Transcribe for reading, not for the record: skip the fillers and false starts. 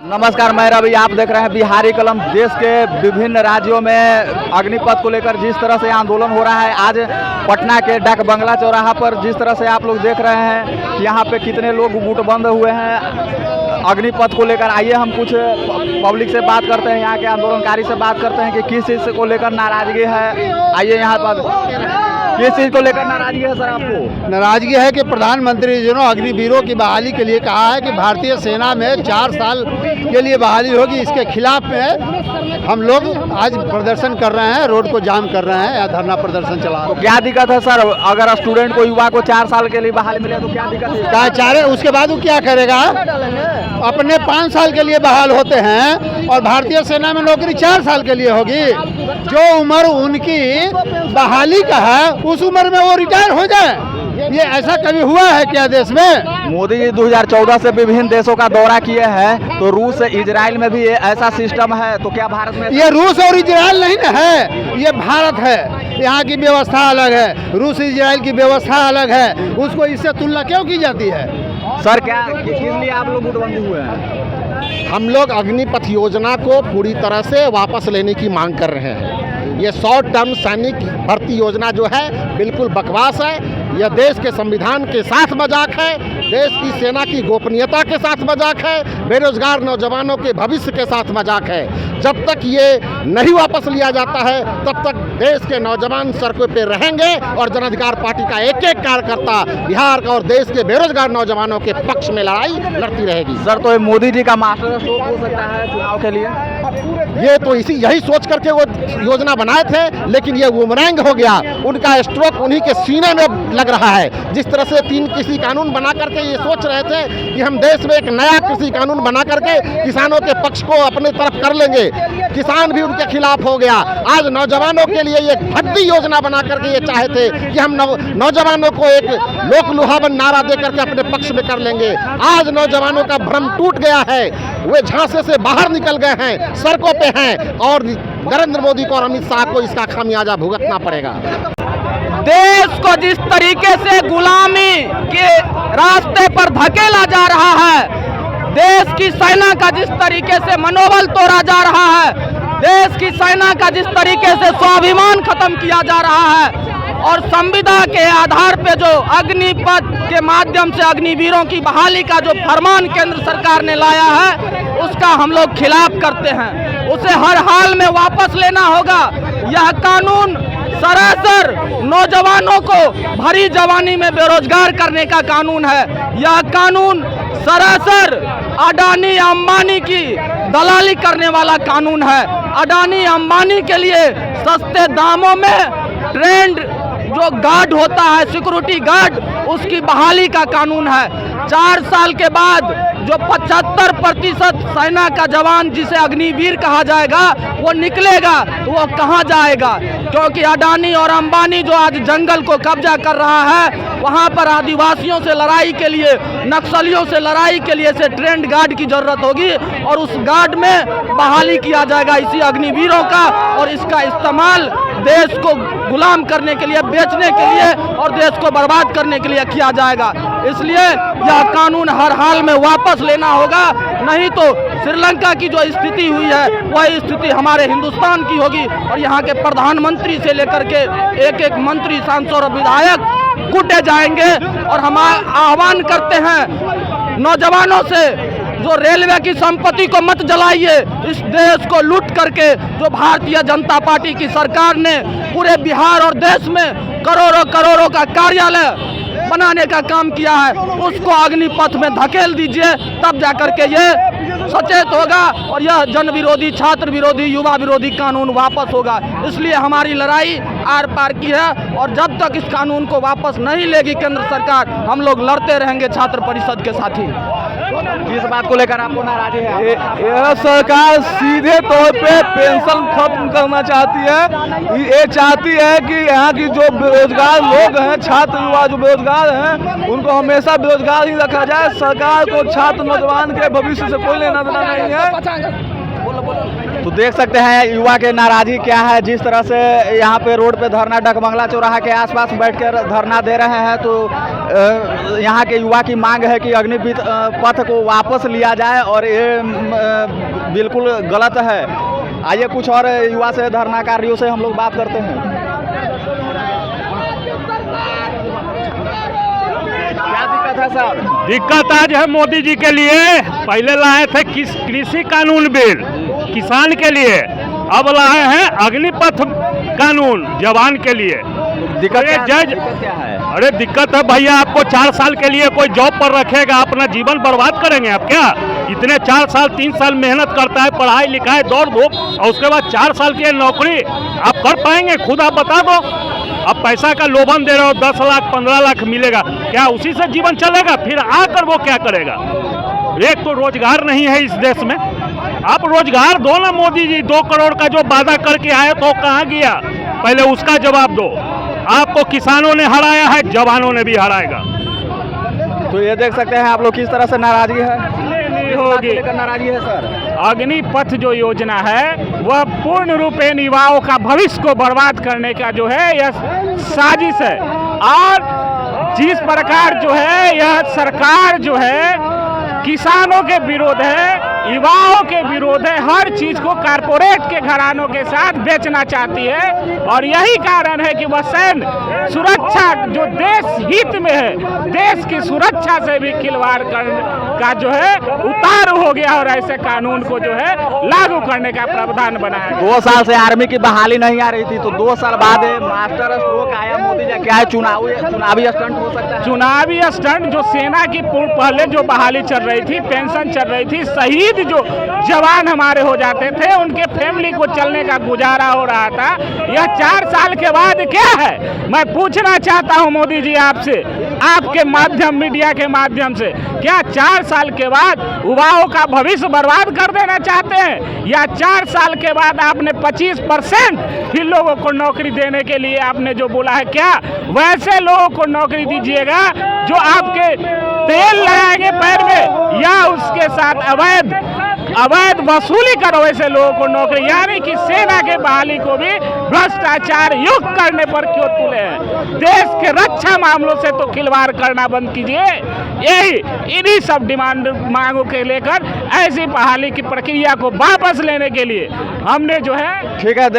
नमस्कार, मैं रवि। आप देख रहे हैं बिहारी कलम। देश के विभिन्न राज्यों में अग्निपथ को लेकर जिस तरह से आंदोलन हो रहा है, आज पटना के डाक बंगला चौराहा पर जिस तरह से आप लोग देख रहे हैं कि यहाँ पे कितने लोग गुटबंद हुए हैं अग्निपथ को लेकर। आइए हम कुछ पब्लिक से बात करते हैं, यहाँ के आंदोलनकारी से बात करते हैं कि किस चीज़ को लेकर नाराजगी है। आइए यहाँ पर किस चीज़ को लेकर नाराजगी है सर आपको? नाराजगी है कि प्रधानमंत्री जी ने अग्निवीरों की बहाली के लिए कहा है कि भारतीय सेना में 4 साल के लिए बहाली होगी। इसके खिलाफ में हम लोग आज प्रदर्शन कर रहे हैं, रोड को जाम कर रहे हैं या धरना प्रदर्शन चला रहे हैं। तो क्या दिक्कत है सर, अगर स्टूडेंट को, युवा को 4 साल के लिए बहाली मिले तो क्या दिक्कत है? क्या चाहे उसके बाद वो क्या करेगा? अपने 5 साल के लिए बहाल होते हैं और भारतीय सेना में नौकरी 4 साल के लिए होगी। जो उम्र उनकी बहाली का है उस उम्र में वो रिटायर हो जाए। ये ऐसा कभी हुआ है क्या देश में? मोदी जी 2014 से विभिन्न देशों का दौरा किए हैं, तो रूस इजराइल में भी ऐसा सिस्टम है, तो क्या भारत में? ये रूस और इजराइल नहीं ना है, ये भारत है। यहाँ की व्यवस्था अलग है, रूस इजराइल की व्यवस्था अलग है। उसको इससे तुलना क्यों की जाती है? सर क्या किस लिए आप लोग गुटबंदी हुए हैं? हम लोग अग्निपथ योजना को पूरी तरह से वापस लेने की मांग कर रहे हैं। ये शॉर्ट टर्म सैनिक भर्ती योजना जो है बिल्कुल बकवास है। यह देश के संविधान के साथ मजाक है, देश की सेना की गोपनीयता के साथ मजाक है, बेरोजगार नौजवानों के भविष्य के साथ मजाक है। जब तक ये नहीं वापस लिया जाता है तब तक देश के नौजवान सड़कों पे रहेंगे और जन अधिकार पार्टी का एक एक कार्यकर्ता बिहार का और देश के बेरोजगार नौजवानों के पक्ष में लड़ाई लड़ती रहेगी। सर तो ये मोदी जी का मास्टर स्ट्रोक हो सकता है चुनाव के लिए? ये तो यही सोच करके वो योजना बनाए थे, लेकिन ये बुमरैंग हो गया। उनका स्ट्रोक उन्हीं के सीने में लग रहा है। जिस तरह से 3 कृषि कानून बना करके ये सोच रहे थे कि हम देश में एक नया कृषि कानून बना करके किसानों के पक्ष को अपने तरफ कर लेंगे, किसान भी उनके खिलाफ हो गया। आज नौजवानों के लिए एक भक्ति योजना बना करके ये चाहे थे कि हम नौजवानों को एक लोक लुहावन नारा दे करके अपने पक्ष में कर लेंगे। आज नौजवानों का भ्रम टूट गया है, वे झांसे से बाहर निकल गए हैं, सड़कों पे हैं और नरेंद्र मोदी को और अमित शाह को इसका खामियाजा भुगतना पड़ेगा। देश को जिस तरीके से गुलामी के रास्ते पर धकेला जा रहा है, देश की सेना का जिस तरीके से मनोबल तोड़ा जा रहा है, देश की सेना का जिस तरीके से स्वाभिमान खत्म किया जा रहा है और संविदा के आधार पे जो अग्निपथ के माध्यम से अग्निवीरों की बहाली का जो फरमान केंद्र सरकार ने लाया है, उसका हम लोग खिलाफ करते हैं। उसे हर हाल में वापस लेना होगा। यह कानून सरासर नौजवानों को भरी जवानी में बेरोजगार करने का कानून है। यह कानून सरासर अडानी अंबानी की दलाली करने वाला कानून है। अडानी अंबानी के लिए सस्ते दामों में ट्रेंड जो गार्ड होता है, सिक्योरिटी गार्ड, उसकी बहाली का कानून है। 4 साल के बाद जो 75% सेना का जवान जिसे अग्निवीर कहा जाएगा वो निकलेगा, तो वो कहाँ जाएगा? क्योंकि अडानी और अंबानी जो आज जंगल को कब्जा कर रहा है, वहाँ पर आदिवासियों से लड़ाई के लिए, नक्सलियों से लड़ाई के लिए से ट्रेंड गार्ड की जरूरत होगी और उस गार्ड में बहाली किया जाएगा इसी अग्निवीरों का, और इसका इस्तेमाल देश को गुलाम करने के लिए, बेचने के लिए और देश को बर्बाद करने के लिए किया जाएगा। इसलिए यह कानून हर हाल में वापस लेना होगा, नहीं तो श्रीलंका की जो स्थिति हुई है वही स्थिति हमारे हिंदुस्तान की होगी और यहाँ के प्रधानमंत्री से लेकर के एक एक मंत्री, सांसद और विधायक कूटे जाएंगे। और हम आह्वान करते हैं नौजवानों से, जो रेलवे की संपत्ति को मत जलाइए। इस देश को लूट करके जो भारतीय जनता पार्टी की सरकार ने पूरे बिहार और देश में करोड़ों करोड़ों का कार्यालय बनाने का काम किया है, उसको अग्निपथ में धकेल दीजिए, तब जाकर के ये सचेत होगा और यह जन विरोधी, छात्र विरोधी, युवा विरोधी कानून वापस होगा। इसलिए हमारी लड़ाई आर पार की है और जब तक इस कानून को वापस नहीं लेगी केंद्र सरकार, हम लोग लड़ते रहेंगे छात्र परिषद के साथी। किस बात को लेकर आपको नाराजगी है? यह सरकार सीधे तौर पे पेंशन खत्म करना चाहती है। ये चाहती है कि यहाँ की जो बेरोजगार लोग हैं, छात्र युवा जो बेरोजगार हैं, उनको हमेशा बेरोजगार ही रखा जाए। सरकार को छात्र नौजवान के भविष्य से कोई लेना देना नहीं है। तो देख सकते हैं युवा के नाराजगी क्या है। जिस तरह से यहाँ पे रोड पे धरना डकबंगला चौराहा के आसपास बैठकर धरना दे रहे हैं, तो यहाँ के युवा की मांग है कि अग्निपथ पथ को वापस लिया जाए और ये बिल्कुल गलत है। आइए कुछ और युवा से, धरनाकारियों से हम लोग बात करते हैं। क्या दिक्कत है सर? दिक्कत आज है मोदी जी के लिए। पहले लाए थे कृषि कानून बिल किसान के लिए, अब लाए हैं अग्निपथ कानून जवान के लिए। दिक्कत जज क्या है? अरे दिक्कत है भैया, आपको 4 साल के लिए कोई जॉब पर रखेगा, अपना जीवन बर्बाद करेंगे आप क्या? इतने 4 साल 3 साल मेहनत करता है, पढ़ाई लिखाई दौड़ धूप, और उसके बाद 4 साल की नौकरी आप कर पाएंगे? खुद आप बता दो। अब पैसा का लोभन दे रहे हो, 10 लाख 15 लाख मिलेगा, क्या उसी से जीवन चलेगा? फिर आकर वो क्या करेगा? एक तो रोजगार नहीं है इस देश में। आप रोजगार दो ना मोदी जी। 2 करोड़ का जो वादा करके आए तो कहाँ गया, पहले उसका जवाब दो। आपको किसानों ने हराया है, जवानों ने भी हराएगा। तो ये देख सकते हैं आप लोग किस तरह से नाराजगी है। नहीं होगी नाराजगी है सर। अग्निपथ जो योजना है वह पूर्ण रूपेण युवाओं का भविष्य को बर्बाद करने का जो है यह साजिश है। और जिस प्रकार जो है यह सरकार जो है किसानों के विरोध है, युवाओं के विरोध है, हर चीज को कारपोरेट के घरानों के साथ बेचना चाहती है। और यही कारण है कि वह सैन्य सुरक्षा जो देश हित में है, देश की सुरक्षा से भी खिलवाड़ करने का जो है उतारू हो गया और ऐसे कानून को जो है लागू करने का प्रावधान बनाया। 2 साल से आर्मी की बहाली नहीं आ रही थी, तो 2 साल बाद मास्टर स्ट्रोक आया मोदी जी। क्या है, चुनावी स्टंट हो सकता है? चुनावी स्टंट जो सेना की पहले जो बहाली चल रही थी, पेंशन चल रही थी, शहीद जो जवान हमारे हो जाते थे उनके फैमिली को चलने का गुजारा हो रहा था, यह 4 साल के बाद क्या है? मैं पूछना चाहता हूं मोदी जी आपसे, आपके माध्यम मीडिया के माध्यम से, क्या 4 साल के बाद युवाओं का भविष्य बर्बाद कर देना चाहते हैं? या 4 साल के बाद आपने 25% फिर लोगों को नौकरी देने के लिए आपने जो बोला है, क्या वैसे लोगों को नौकरी दीजिएगा जो आपके तेल लगाएंगे पैर में, या उसके साथ अवैध वसूली करो ऐसे लोगों को नौकरी? यानी कि सेना के बहाली को भी भ्रष्टाचार युक्त करने पर क्यों तुले हैं? देश के रक्षा मामलों से तो खिलवाड़ करना बंद कीजिए। इन्हीं सब डिमांड मांगों के लेकर ऐसी बहाली की प्रक्रिया को वापस लेने के लिए हमने जो है ठीक है।